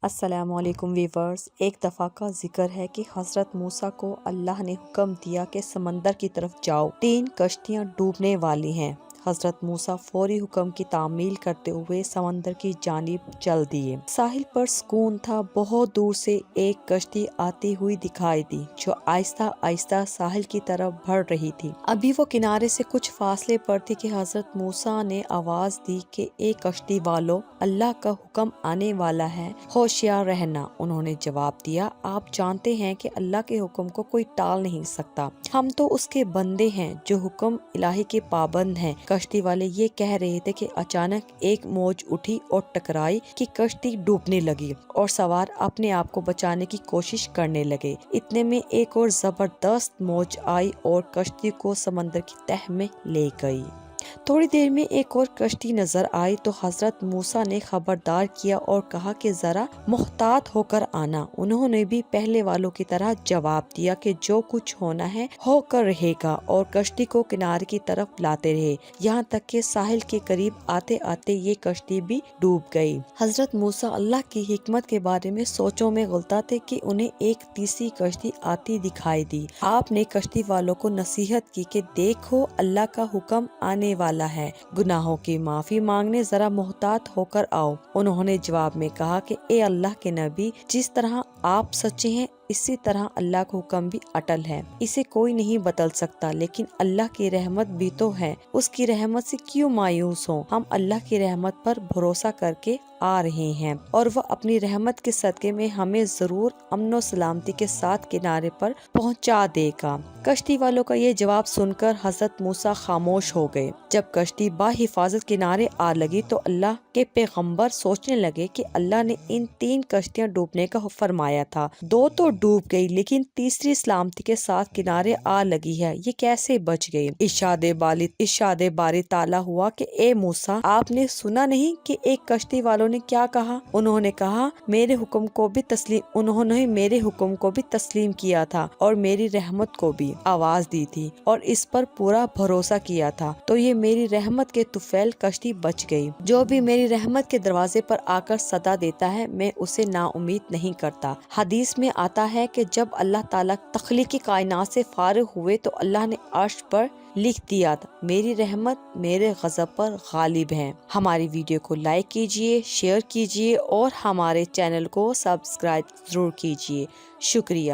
السلام علیکم ویورز، ایک دفعہ کا ذکر ہے کہ حضرت موسیٰ کو اللہ نے حکم دیا کہ سمندر کی طرف جاؤ، 3 کشتیاں ڈوبنے والی ہیں۔ حضرت موسیٰ فوری حکم کی تعمیل کرتے ہوئے سمندر کی جانب چل دیے۔ ساحل پر سکون تھا۔ بہت دور سے ایک کشتی آتی ہوئی دکھائی دی جو آہستہ آہستہ ساحل کی طرف بڑھ رہی تھی۔ ابھی وہ کنارے سے کچھ فاصلے پر تھی کہ حضرت موسیٰ نے آواز دی کہ اے کشتی والو، اللہ کا حکم آنے والا ہے، ہوشیار رہنا۔ انہوں نے جواب دیا، آپ جانتے ہیں کہ اللہ کے حکم کو کوئی ٹال نہیں سکتا، ہم تو اس کے بندے ہیں جو حکم الہی کے پابند ہیں۔ کشتی والے یہ کہہ رہے تھے کہ اچانک ایک موج اٹھی اور ٹکرائی کہ کشتی ڈوبنے لگی اور سوار اپنے آپ کو بچانے کی کوشش کرنے لگے۔ اتنے میں ایک اور زبردست موج آئی اور کشتی کو سمندر کی تہہ میں لے گئی۔ تھوڑی دیر میں ایک اور کشتی نظر آئی تو حضرت موسیٰ نے خبردار کیا اور کہا کہ ذرا محتاط ہو کر آنا۔ انہوں نے بھی پہلے والوں کی طرح جواب دیا کہ جو کچھ ہونا ہے ہو کر رہے گا، اور کشتی کو کنارے کی طرف لاتے رہے، یہاں تک کہ ساحل کے قریب آتے آتے یہ کشتی بھی ڈوب گئی۔ حضرت موسیٰ اللہ کی حکمت کے بارے میں سوچوں میں غلطہ تھے کہ انہیں ایک تیسری کشتی آتی دکھائی دی۔ آپ نے کشتی والوں کو نصیحت کی کہ دیکھو، اللہ کا حکم آنے والا ہے، گناہوں کی معافی مانگنے ذرا محتاط ہو کر آؤ۔ انہوں نے جواب میں کہا کہ اے اللہ کے نبی، جس طرح آپ سچے ہیں اسی طرح اللہ کا حکم بھی اٹل ہے، اسے کوئی نہیں بدل سکتا، لیکن اللہ کی رحمت بھی تو ہے، اس کی رحمت سے کیوں مایوس ہوں؟ ہم اللہ کی رحمت پر بھروسہ کر کے آ رہے ہیں اور وہ اپنی رحمت کے صدقے میں ہمیں ضرور امن و سلامتی کے ساتھ کنارے پر پہنچا دے گا۔ کشتی والوں کا یہ جواب سن کر حضرت موسیٰ خاموش ہو گئے۔ جب کشتی بحفاظت کنارے آ لگی تو اللہ کے پیغمبر سوچنے لگے کہ اللہ نے ان 3 کشتیاں ڈوبنے کا فرمایا تھا، 2 تو ڈوب گئی لیکن تیسری سلامتی کے ساتھ کنارے آ لگی ہے، یہ کیسے بچ گئی؟ ارشاد باری تعالیٰ ہوا کہ اے موسیٰ، آپ نے سنا نہیں کہ ایک کشتی والوں نے کیا کہا؟ انہوں نے کہا، میرے حکم کو بھی تسلیم کیا تھا اور میری رحمت کو بھی آواز دی تھی اور اس پر پورا بھروسہ کیا تھا، تو یہ میری رحمت کے طفیل کشتی بچ گئی۔ جو بھی میری رحمت کے دروازے پر آ کر صدا دیتا ہے، میں اسے نا امید نہیں کرتا۔ حدیث میں آتا ہے کہ جب اللہ تعالیٰ تخلیقی کائنات سے فارغ ہوئے تو اللہ نے عرش پر لکھ دیا تھا، میری رحمت میرے غضب پر غالب ہے۔ ہماری ویڈیو کو لائک کیجیے، شیئر کیجیے اور ہمارے چینل کو سبسکرائب ضرور کیجیے۔ شکریہ۔